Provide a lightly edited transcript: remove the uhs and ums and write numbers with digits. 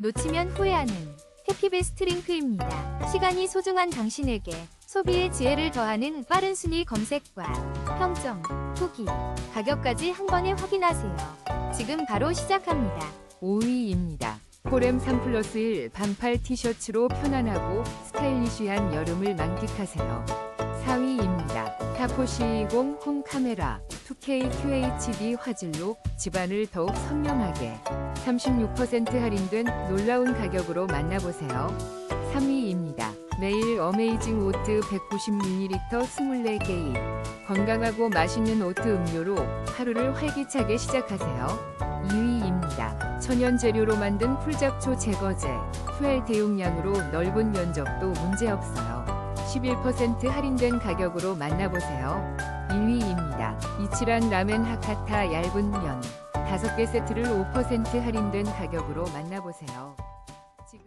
놓치면 후회하는 해피베스트 링크입니다. 시간이 소중한 당신에게 소비의 지혜를 더하는 빠른 순위 검색과 평점, 후기, 가격까지 한 번에 확인하세요. 지금 바로 시작합니다. 5위입니다. 포렘 3+1 반팔 티셔츠로 편안하고 스타일리시한 여름을 만끽하세요. 4위입니다. 타포시 20 홈 카메라 2K QHD 화질로 집안을 더욱 선명하게 36% 할인된 놀라운 가격으로 만나보세요. 3위입니다. 매일 어메이징 오트 190ml 24개의 건강하고 맛있는 오트 음료로 하루를 활기차게 시작하세요. 2위입니다. 천연 재료로 만든 풀잡초 제거제 퓨엘 대용량으로 넓은 면적도 문제없어요. 11% 할인된 가격으로 만나보세요. 1위입니다. 이치란 라멘 하카타 얇은 면 5개 세트를 5% 할인된 가격으로 만나보세요. 지금